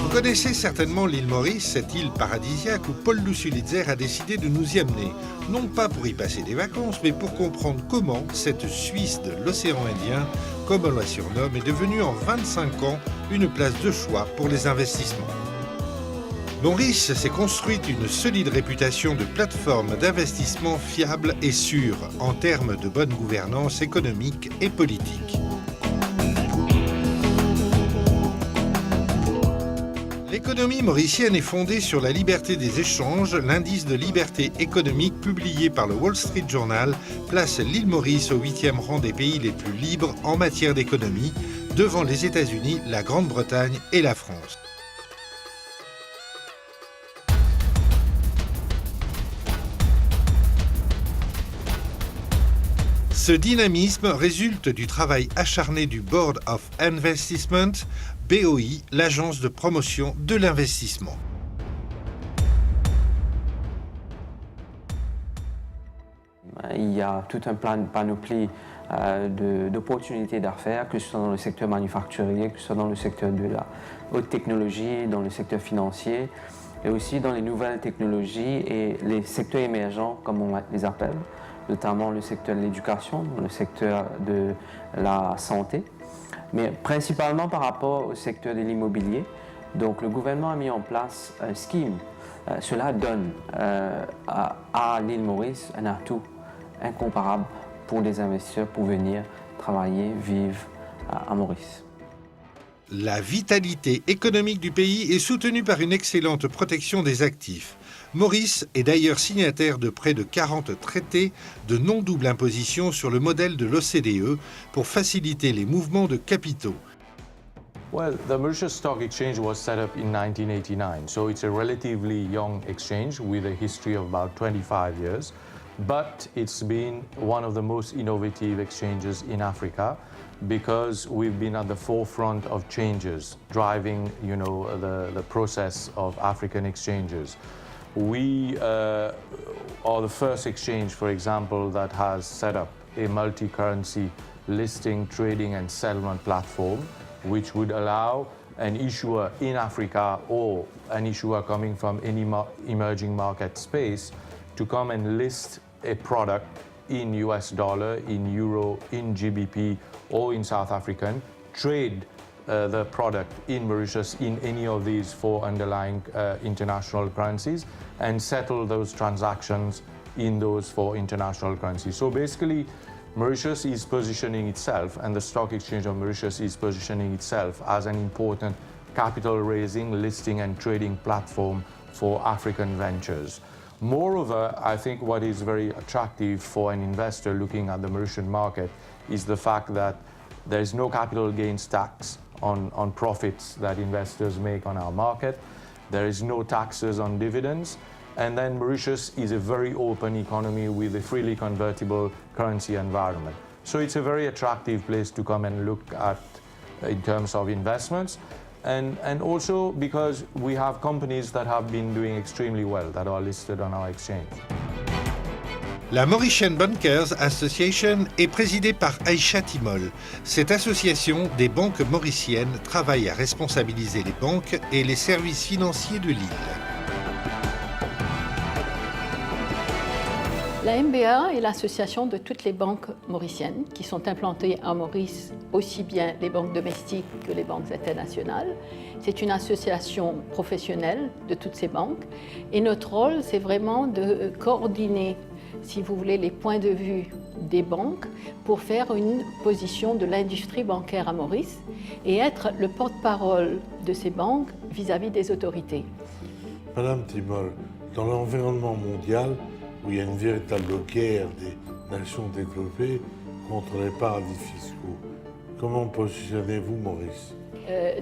Vous connaissez certainement l'île Maurice, cette île paradisiaque où Paul Lussulitzer a décidé de nous y amener. Non pas pour y passer des vacances, mais pour comprendre comment cette Suisse de l'océan Indien, comme on la surnomme, est devenue en 25 ans une place de choix pour les investissements. Maurice s'est construite une solide réputation de plateforme d'investissement fiable et sûre en termes de bonne gouvernance économique et politique. L'économie mauricienne est fondée sur la liberté des échanges. L'indice de liberté économique publié par le Wall Street Journal place l'île Maurice au 8e rang des pays les plus libres en matière d'économie, devant les États-Unis, la Grande-Bretagne et la France. Ce dynamisme résulte du travail acharné du Board of Investment, BOI, l'agence de promotion de l'investissement. Il y a tout un plan de panoplie d'opportunités d'affaires, que ce soit dans le secteur manufacturier, que ce soit dans le secteur de la haute technologie, dans le secteur financier, et aussi dans les nouvelles technologies et les secteurs émergents, comme on les appelle, notamment le secteur de l'éducation, le secteur de la santé, mais principalement par rapport au secteur de l'immobilier. Donc le gouvernement a mis en place un scheme. Cela donne à l'île Maurice un atout incomparable pour les investisseurs pour venir travailler, vivre à Maurice. La vitalité économique du pays est soutenue par une excellente protection des actifs. Maurice est d'ailleurs signataire de près de 40 traités de non-double imposition sur le modèle de l'OCDE pour faciliter les mouvements de capitaux. Well, the Mauritius Stock Exchange was set up in 1989, so it's a relatively young exchange with a history of about 25 years, but it's been one of the most innovative exchanges in Africa because we've been at the forefront of changes, driving, the process of African exchanges. We are the first exchange, for example, that has set up a multi-currency listing, trading and settlement platform, which would allow an issuer in Africa or an issuer coming from any emerging market space to come and list a product in US dollar, in euro, in GBP or in South African, trade the product in Mauritius in any of these four underlying international currencies and settle those transactions in those four international currencies. So basically, Mauritius is positioning itself, and the Stock Exchange of Mauritius is positioning itself as an important capital raising, listing and trading platform for African ventures. Moreover, I think what is very attractive for an investor looking at the Mauritian market is the fact that there is no capital gains tax on profits that investors make on our market. There is no taxes on dividends. And then Mauritius is a very open economy with a freely convertible currency environment. So it's a very attractive place to come and look at in terms of investments. And also because we have companies that have been doing extremely well that are listed on our exchange. La Mauritian Bankers Association est présidée par Aïcha Timol. Cette association des banques mauriciennes travaille à responsabiliser les banques et les services financiers de l'île. La MBA est l'association de toutes les banques mauriciennes qui sont implantées à Maurice, aussi bien les banques domestiques que les banques internationales. C'est une association professionnelle de toutes ces banques et notre rôle, c'est vraiment de coordonner, si vous voulez, les points de vue des banques pour faire une position de l'industrie bancaire à Maurice et être le porte-parole de ces banques vis-à-vis des autorités. Madame Timol, dans l'environnement mondial, où il y a une véritable guerre des nations développées contre les paradis fiscaux, comment positionnez-vous Maurice?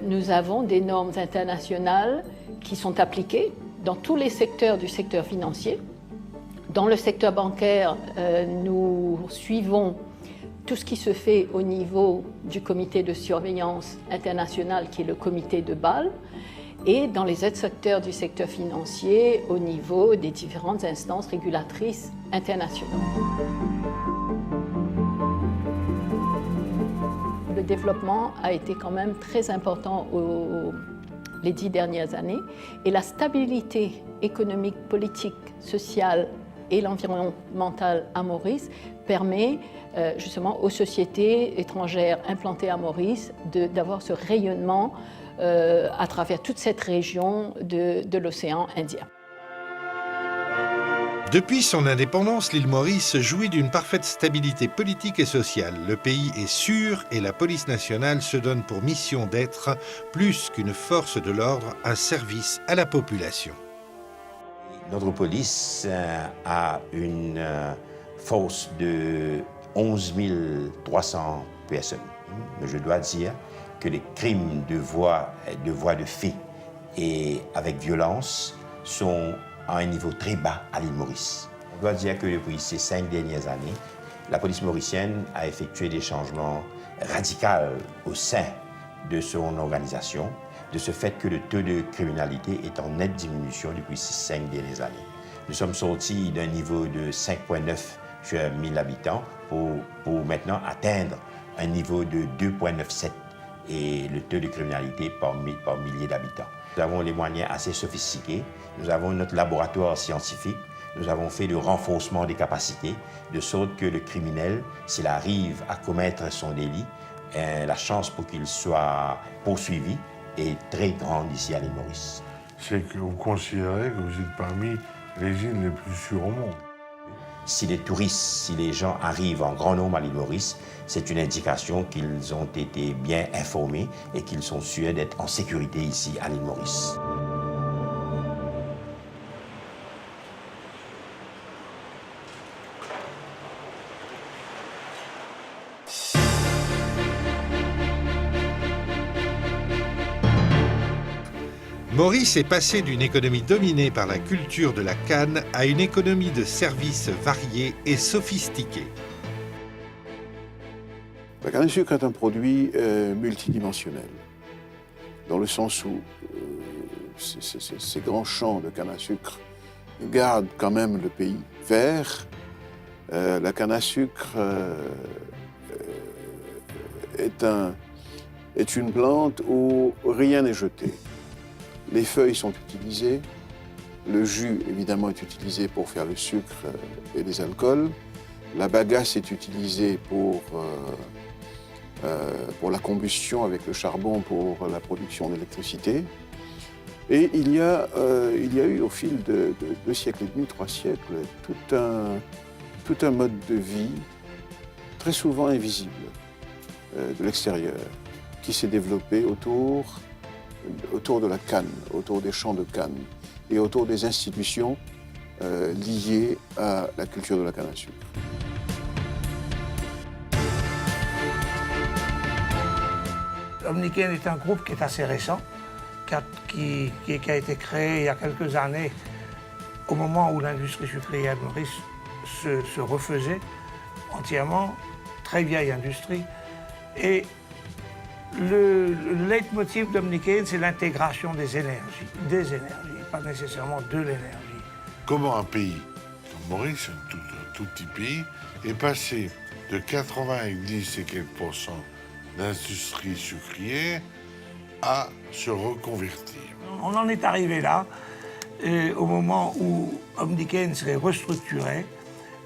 Nous avons des normes internationales qui sont appliquées dans tous les secteurs du secteur financier. Dans le secteur bancaire, nous suivons tout ce qui se fait au niveau du comité de surveillance international qui est le comité de Bâle et dans les autres secteurs du secteur financier au niveau des différentes instances régulatrices internationales. Le développement a été quand même très important les 10 dernières années. Et la stabilité économique, politique, sociale et l'environnementale à Maurice permet justement aux sociétés étrangères implantées à Maurice d'avoir ce rayonnement à travers toute cette région de l'océan Indien. Depuis son indépendance, l'île Maurice jouit d'une parfaite stabilité politique et sociale. Le pays est sûr et la police nationale se donne pour mission d'être, plus qu'une force de l'ordre, un service à la population. Notre police a une force de 11 300 personnes. Mais je dois dire que les crimes de voies de fait et avec violence sont à un niveau très bas à l'île Maurice. On doit dire que depuis ces 5 dernières années, la police mauricienne a effectué des changements radicaux au sein de son organisation, de ce fait que le taux de criminalité est en nette diminution depuis ces 5 dernières années. Nous sommes sortis d'un niveau de 5,9 sur 1000 habitants pour maintenant atteindre un niveau de 2,97 et le taux de criminalité par millier d'habitants. Nous avons les moyens assez sophistiqués, nous avons notre laboratoire scientifique, nous avons fait le renforcement des capacités, de sorte que le criminel, s'il arrive à commettre son délit, la chance pour qu'il soit poursuivi est très grande ici à l'île Maurice. C'est que vous considérez que vous êtes parmi les îles les plus sûres au monde. Si les touristes, si les gens arrivent en grand nombre à l'île Maurice, c'est une indication qu'ils ont été bien informés et qu'ils sont sûrs d'être en sécurité ici à l'île Maurice. Maurice est passé d'une économie dominée par la culture de la canne à une économie de services variés et sophistiqués. La canne à sucre est un produit multidimensionnel, dans le sens où ces grands champs de canne à sucre gardent quand même le pays vert. La canne à sucre est une plante où rien n'est jeté. Les feuilles sont utilisées, le jus évidemment est utilisé pour faire le sucre et les alcools, la bagasse est utilisée pour la combustion avec le charbon pour la production d'électricité. Et il y a eu au fil de 2 siècles et demi, 3 siècles, tout un mode de vie très souvent invisible de l'extérieur qui s'est développé autour de la canne, autour des champs de canne et autour des institutions liées à la culture de la canne à sucre. Omnicane est un groupe qui est assez récent, qui a été créé il y a quelques années, au moment où l'industrie sucrière de Maurice se refaisait entièrement, très vieille industrie. Et le leitmotiv d'Omnicane, c'est l'intégration des énergies, pas nécessairement de l'énergie. Comment un pays comme Maurice, un tout petit pays, est passé de 90 et quelques % d'industrie sucrière à se reconvertir? On en est arrivé là, au moment où Omnicane serait restructuré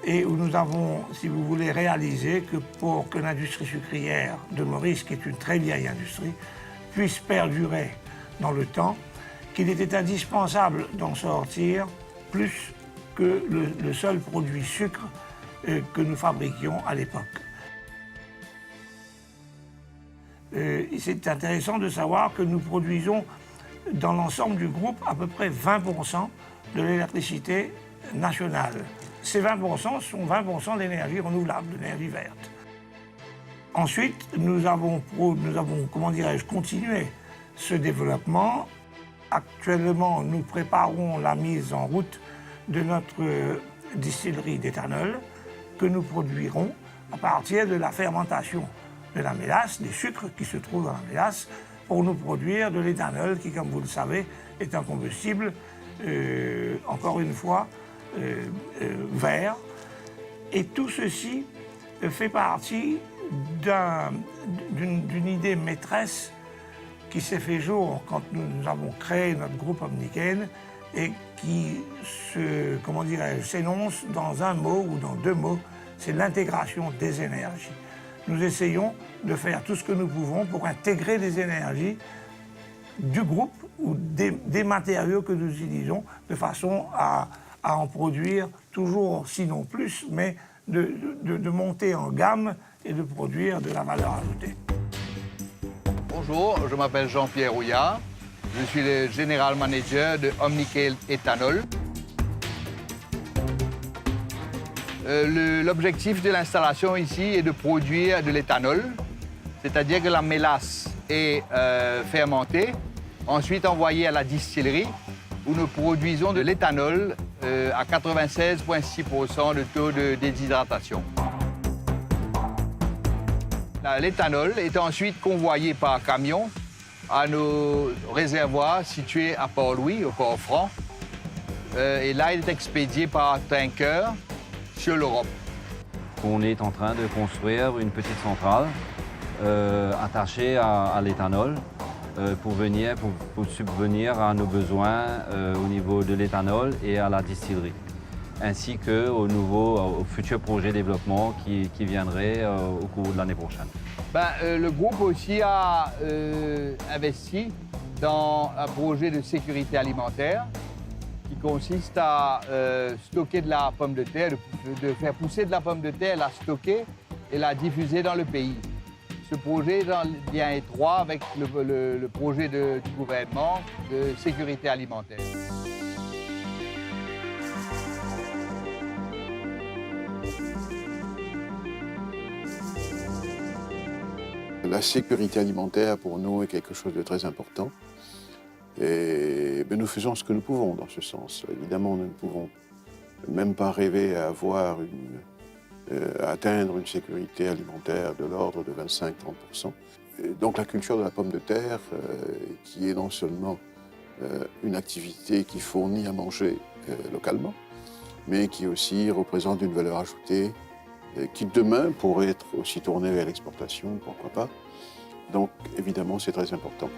et où nous avons, si vous voulez, réalisé que pour que l'industrie sucrière de Maurice, qui est une très vieille industrie, puisse perdurer dans le temps, qu'il était indispensable d'en sortir plus que le seul produit sucre que nous fabriquions à l'époque. C'est intéressant de savoir que nous produisons dans l'ensemble du groupe à peu près 20% de l'électricité nationale. Ces 20% sont 20% d'énergie renouvelable, d'énergie verte. Ensuite, nous avons comment dirais-je, continué ce développement. Actuellement, nous préparons la mise en route de notre distillerie d'éthanol que nous produirons à partir de la fermentation de la mélasse, des sucres qui se trouvent dans la mélasse, pour nous produire de l'éthanol qui, comme vous le savez, est un combustible, encore une fois, vert. Et tout ceci fait partie d'une idée maîtresse qui s'est fait jour quand nous avons créé notre groupe Omniken et qui s'énonce dans un mot ou dans deux mots, c'est l'intégration des énergies. Nous essayons de faire tout ce que nous pouvons pour intégrer les énergies du groupe ou des matériaux que nous utilisons de façon à en produire toujours, sinon plus, mais de monter en gamme et de produire de la valeur ajoutée. Bonjour, je m'appelle Jean-Pierre Houillard. Je suis le General Manager de Omnicale Ethanol. L'objectif de l'installation ici est de produire de l'éthanol, c'est-à-dire que la mélasse est fermentée, ensuite envoyée à la distillerie où nous produisons de l'éthanol à 96,6% de taux de déshydratation. L'éthanol est ensuite convoyé par camion à nos réservoirs situés à Port-Louis, au Port-Franc. Et là, il est expédié par tanker sur l'Europe. On est en train de construire une petite centrale attachée à l'éthanol pour subvenir à nos besoins au niveau de l'éthanol et à la distillerie, ainsi qu'au futur projet de développement qui viendrait au cours de l'année prochaine. Le groupe aussi a investi dans un projet de sécurité alimentaire qui consiste à stocker de la pomme de terre, de faire pousser de la pomme de terre, la stocker et la diffuser dans le pays. Ce projet est en lien étroit avec le projet du gouvernement de sécurité alimentaire. La sécurité alimentaire, pour nous, est quelque chose de très important. Et nous faisons ce que nous pouvons dans ce sens. Évidemment, nous ne pouvons même pas rêver à atteindre une sécurité alimentaire de l'ordre de 25-30%. Donc la culture de la pomme de terre, qui est non seulement une activité qui fournit à manger localement, mais qui aussi représente une valeur ajoutée qui demain pourrait être aussi tournée vers l'exportation, pourquoi pas. Donc évidemment, c'est très important.